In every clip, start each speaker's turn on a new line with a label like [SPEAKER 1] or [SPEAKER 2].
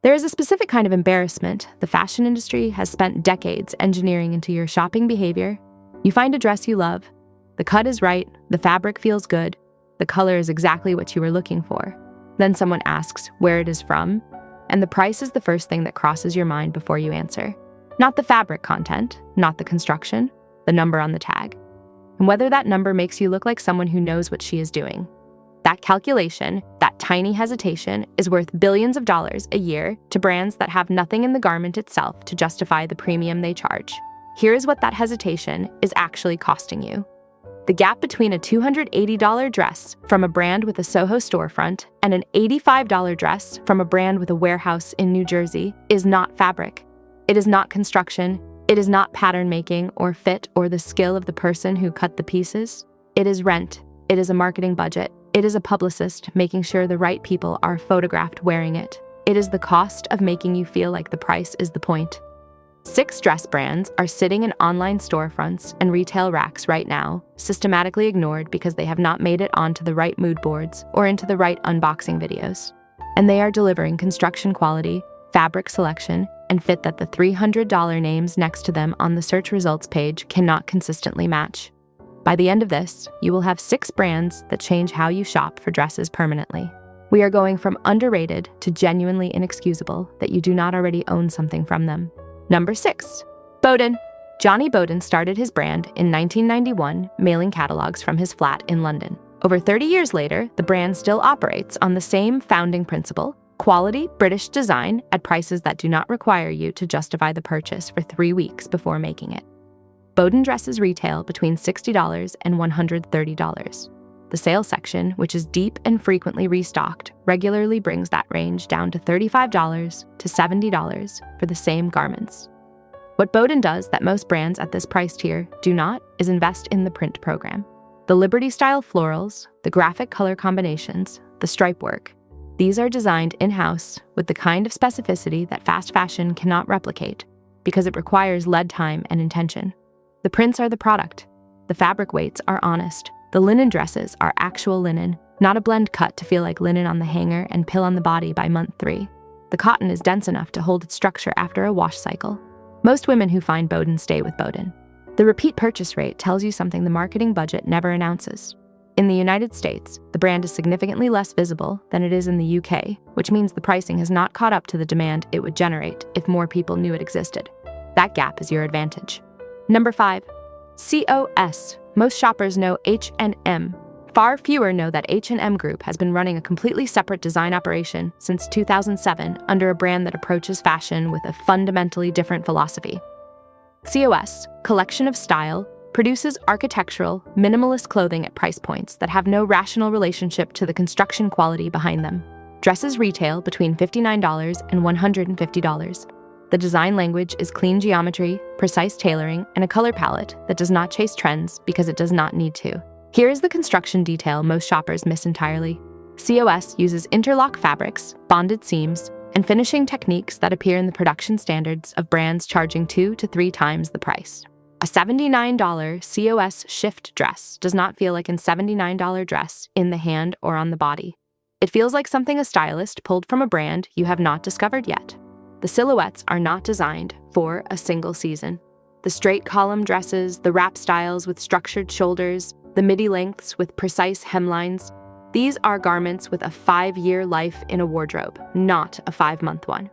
[SPEAKER 1] There is a specific kind of embarrassment the fashion industry has spent decades engineering into your shopping behavior. You find a dress you love, the cut is right, the fabric feels good, the color is exactly what you were looking for. Then someone asks where it is from, and the price is the first thing that crosses your mind before you answer. Not the fabric content, not the construction, the number on the tag. And whether that number makes you look like someone who knows what she is doing. That calculation, that tiny hesitation, is worth billions of dollars a year to brands that have nothing in the garment itself to justify the premium they charge. Here is what that hesitation is actually costing you. The gap between a $280 dress from a brand with a Soho storefront and an $85 dress from a brand with a warehouse in New Jersey is not fabric. It is not construction. It is not pattern making or fit or the skill of the person who cut the pieces. It is rent. It is a marketing budget. It is a publicist making sure the right people are photographed wearing it. It is the cost of making you feel like the price is the point. 6 dress brands are sitting in online storefronts and retail racks right now, systematically ignored because they have not made it onto the right mood boards or into the right unboxing videos. And they are delivering construction quality, fabric selection, and fit that the $300 names next to them on the search results page cannot consistently match. By the end of this, you will have 6 brands that change how you shop for dresses permanently. We are going from underrated to genuinely inexcusable that you do not already own something from them. Number 6. Boden. Johnny Boden started his brand in 1991, mailing catalogs from his flat in London. Over 30 years later, the brand still operates on the same founding principle: quality British design at prices that do not require you to justify the purchase for 3 weeks before making it. Boden dresses retail between $60 and $130. The sale section, which is deep and frequently restocked, regularly brings that range down to $35 to $70 for the same garments. What Boden does that most brands at this price tier do not is invest in the print program. The Liberty-style florals, the graphic color combinations, the stripe work. These are designed in-house with the kind of specificity that fast fashion cannot replicate because it requires lead time and intention. The prints are the product. The fabric weights are honest. The linen dresses are actual linen, not a blend cut to feel like linen on the hanger and pill on the body by month 3. The cotton is dense enough to hold its structure after a wash cycle. Most women who find Boden stay with Boden. The repeat purchase rate tells you something the marketing budget never announces. In the United States, the brand is significantly less visible than it is in the UK, which means the pricing has not caught up to the demand it would generate if more people knew it existed. That gap is your advantage. Number 5. COS. Most shoppers know H&M. Far fewer know that H&M Group has been running a completely separate design operation since 2007 under a brand that approaches fashion with a fundamentally different philosophy. COS, Collection of Style, produces architectural, minimalist clothing at price points that have no rational relationship to the construction quality behind them. Dresses retail between $59 and $150. The design language is clean geometry, precise tailoring, and a color palette that does not chase trends because it does not need to. Here is the construction detail most shoppers miss entirely. COS uses interlock fabrics, bonded seams, and finishing techniques that appear in the production standards of brands charging 2 to 3 times the price. A $79 COS shift dress does not feel like a $79 dress in the hand or on the body. It feels like something a stylist pulled from a brand you have not discovered yet. The silhouettes are not designed for a single season. The straight column dresses, the wrap styles with structured shoulders, the midi lengths with precise hemlines, these are garments with a 5-year life in a wardrobe, not a 5-month one.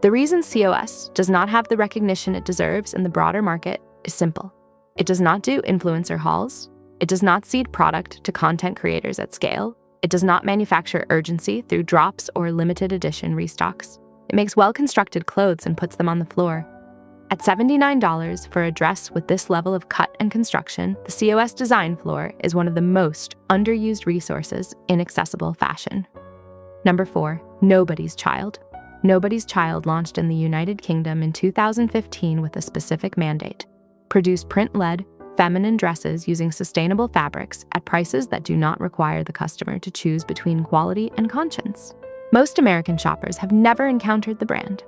[SPEAKER 1] The reason COS does not have the recognition it deserves in the broader market is simple. It does not do influencer hauls. It does not seed product to content creators at scale. It does not manufacture urgency through drops or limited edition restocks. It makes well-constructed clothes and puts them on the floor. At $79 for a dress with this level of cut and construction, the COS design floor is one of the most underused resources in accessible fashion. Number 4. Nobody's Child. Nobody's Child launched in the United Kingdom in 2015 with a specific mandate: produce print-led, feminine dresses using sustainable fabrics at prices that do not require the customer to choose between quality and conscience. Most American shoppers have never encountered the brand.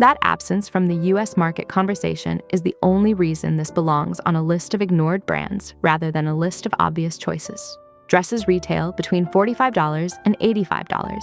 [SPEAKER 1] That absence from the US market conversation is the only reason this belongs on a list of ignored brands rather than a list of obvious choices. Dresses retail between $45 and $85.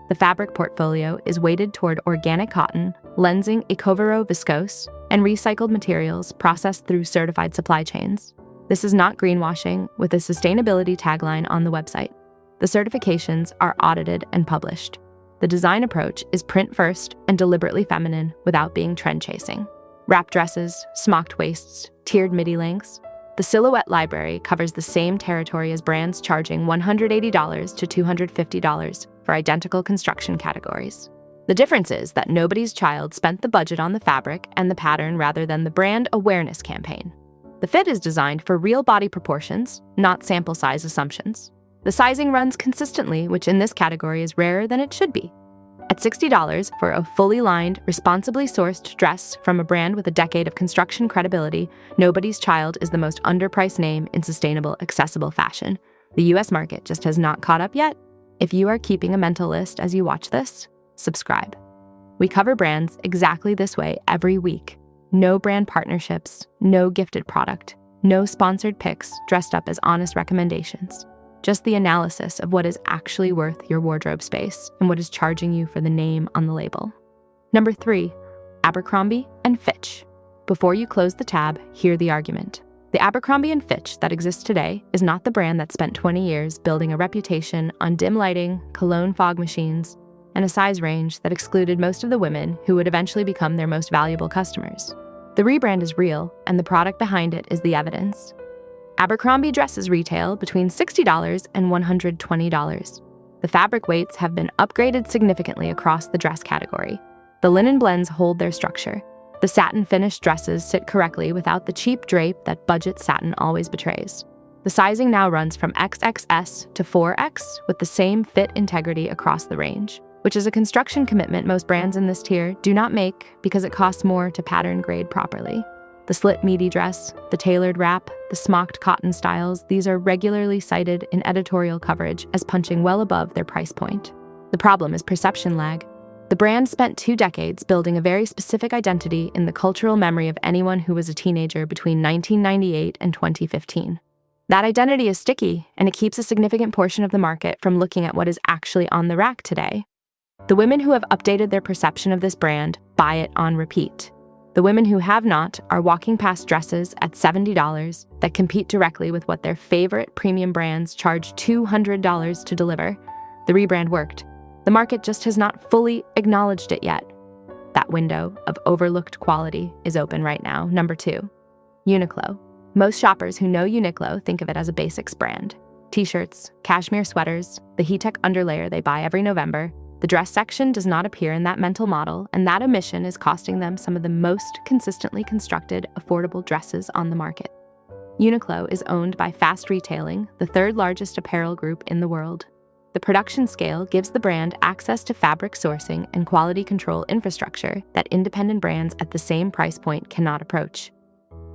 [SPEAKER 1] The fabric portfolio is weighted toward organic cotton, lensing Ecovero viscose, and recycled materials processed through certified supply chains. This is not greenwashing, with a sustainability tagline on the website. The certifications are audited and published. The design approach is print first and deliberately feminine without being trend chasing. Wrap dresses, smocked waists, tiered midi lengths. The silhouette library covers the same territory as brands charging $180 to $250 for identical construction categories. The difference is that nobody's child spent the budget on the fabric and the pattern rather than the brand awareness campaign. The fit is designed for real body proportions, not sample size assumptions. The sizing runs consistently, which in this category is rarer than it should be. At $60 for a fully lined, responsibly sourced dress from a brand with a decade of construction credibility, nobody's child is the most underpriced name in sustainable, accessible fashion. The US market just has not caught up yet. If you are keeping a mental list as you watch this, subscribe. We cover brands exactly this way every week. No brand partnerships, no gifted product, no sponsored picks dressed up as honest recommendations. Just the analysis of what is actually worth your wardrobe space and what is charging you for the name on the label. Number 3, Abercrombie and Fitch. Before you close the tab, hear the argument. The Abercrombie and Fitch that exists today is not the brand that spent 20 years building a reputation on dim lighting, cologne fog machines, and a size range that excluded most of the women who would eventually become their most valuable customers. The rebrand is real, and the product behind it is the evidence. Abercrombie dresses retail between $60 and $120. The fabric weights have been upgraded significantly across the dress category. The linen blends hold their structure. The satin finished dresses sit correctly without the cheap drape that budget satin always betrays. The sizing now runs from XXS to 4X with the same fit integrity across the range, which is a construction commitment most brands in this tier do not make because it costs more to pattern grade properly. The slit midi dress, the tailored wrap, the smocked cotton styles, these are regularly cited in editorial coverage as punching well above their price point. The problem is perception lag. The brand spent 2 decades building a very specific identity in the cultural memory of anyone who was a teenager between 1998 and 2015. That identity is sticky, and it keeps a significant portion of the market from looking at what is actually on the rack today. The women who have updated their perception of this brand buy it on repeat. The women who have not are walking past dresses at $70 that compete directly with what their favorite premium brands charge $200 to deliver. The rebrand worked. The market just has not fully acknowledged it yet. That window of overlooked quality is open right now. Number 2, Uniqlo. Most shoppers who know Uniqlo think of it as a basics brand. T-shirts, cashmere sweaters, the heat-tech underlayer they buy every November. The dress section does not appear in that mental model, and that omission is costing them some of the most consistently constructed, affordable dresses on the market. Uniqlo is owned by Fast Retailing, the 3rd largest apparel group in the world. The production scale gives the brand access to fabric sourcing and quality control infrastructure that independent brands at the same price point cannot approach.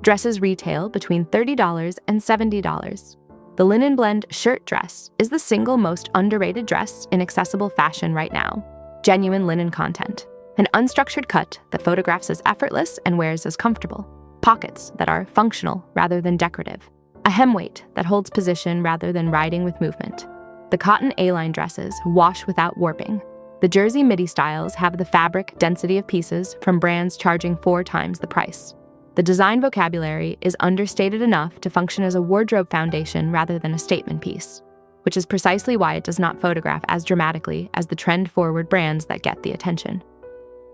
[SPEAKER 1] Dresses retail between $30 and $70. The linen blend shirt dress is the single most underrated dress in accessible fashion right now. Genuine linen content. An unstructured cut that photographs as effortless and wears as comfortable. Pockets that are functional rather than decorative. A hem weight that holds position rather than riding with movement. The cotton A-line dresses wash without warping. The jersey midi styles have the fabric density of pieces from brands charging 4 times the price. The design vocabulary is understated enough to function as a wardrobe foundation rather than a statement piece, which is precisely why it does not photograph as dramatically as the trend-forward brands that get the attention.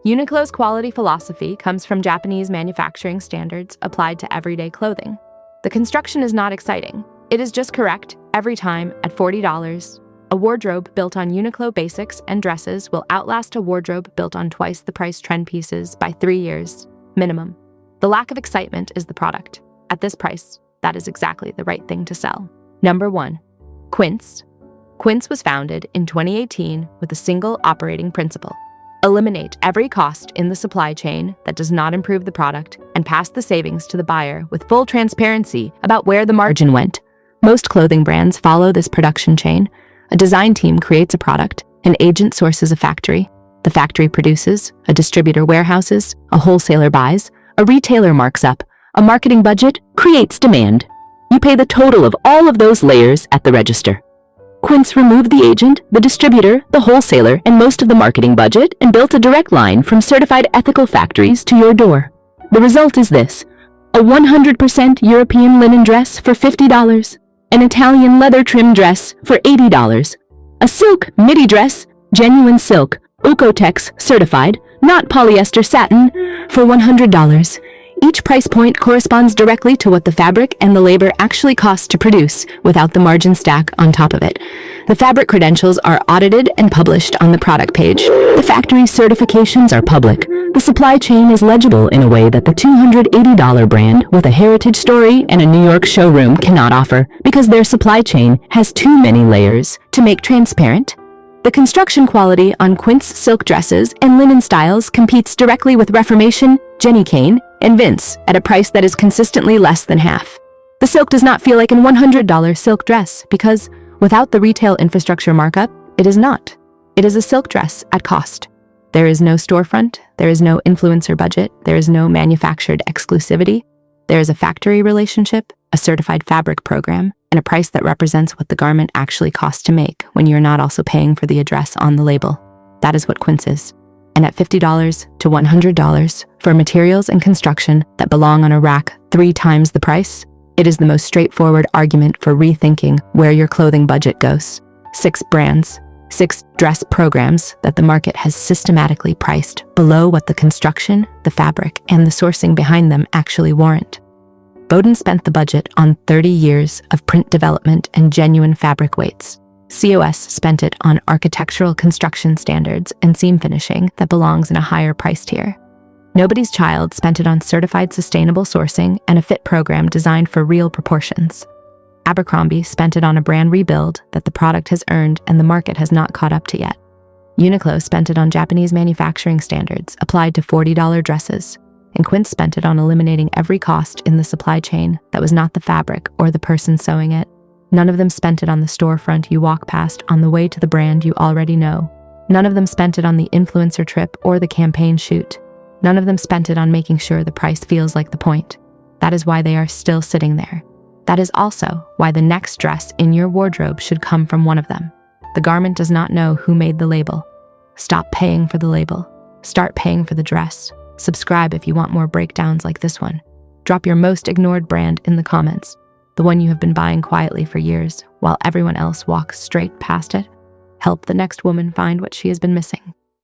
[SPEAKER 1] Uniqlo's quality philosophy comes from Japanese manufacturing standards applied to everyday clothing. The construction is not exciting. It is just correct every time at $40. A wardrobe built on Uniqlo basics and dresses will outlast a wardrobe built on twice the price trend pieces by 3 years, minimum. The lack of excitement is the product. At this price, that is exactly the right thing to sell. Number 1, Quince. Quince was founded in 2018 with a single operating principle. Eliminate every cost in the supply chain that does not improve the product and pass the savings to the buyer with full transparency about where the margin went. Most clothing brands follow this production chain. A design team creates a product, an agent sources a factory, the factory produces, a distributor warehouses, a wholesaler buys, a retailer marks up, a marketing budget creates demand. You pay the total of all of those layers at the register.
[SPEAKER 2] Quince removed the agent, the distributor, the wholesaler, and most of the marketing budget and built a direct line from certified ethical factories to your door. The result is this: a 100% European linen dress for $50, an Italian leather trim dress for $80, a silk midi dress, genuine silk, Oeko-Tex certified, not polyester satin, for $100. Each price point corresponds directly to what the fabric and the labor actually cost to produce, without the margin stack on top of it. The fabric credentials are audited and published on the product page. The factory certifications are public. The supply chain is legible in a way that the $280 brand with a heritage story and a New York showroom cannot offer, because their supply chain has too many layers to make transparent. The construction quality on Quince silk dresses and linen styles competes directly with Reformation, Jenny Kane, and Vince at a price that is consistently less than half. The silk does not feel like a $100 silk dress because, without the retail infrastructure markup, it is not. It is a silk dress at cost. There is no storefront, there is no influencer budget, there is no manufactured exclusivity. There is a factory relationship, a certified fabric program, and a price that represents what the garment actually costs to make when you're not also paying for the address on the label. That is what Quince is. And at $50 to $100 for materials and construction that belong on a rack 3 times the price, it is the most straightforward argument for rethinking where your clothing budget goes. 6 brands, 6 dress programs that the market has systematically priced below what the construction, the fabric, and the sourcing behind them actually warrant. Boden spent the budget on 30 years of print development and genuine fabric weights. COS spent it on architectural construction standards and seam finishing that belongs in a higher price tier. Nobody's Child spent it on certified sustainable sourcing and a fit program designed for real proportions. Abercrombie spent it on a brand rebuild that the product has earned and the market has not caught up to yet. Uniqlo spent it on Japanese manufacturing standards applied to $40 dresses. And Quince spent it on eliminating every cost in the supply chain that was not the fabric or the person sewing it. None of them spent it on the storefront you walk past on the way to the brand you already know. None of them spent it on the influencer trip or the campaign shoot. None of them spent it on making sure the price feels like the point. That is why they are still sitting there. That is also why the next dress in your wardrobe should come from one of them. The garment does not know who made the label. Stop paying for the label. Start paying for the dress. Subscribe if you want more breakdowns like this one. Drop your most ignored brand in the comments, the one you have been buying quietly for years while everyone else walks straight past it. Help the next woman find what she has been missing.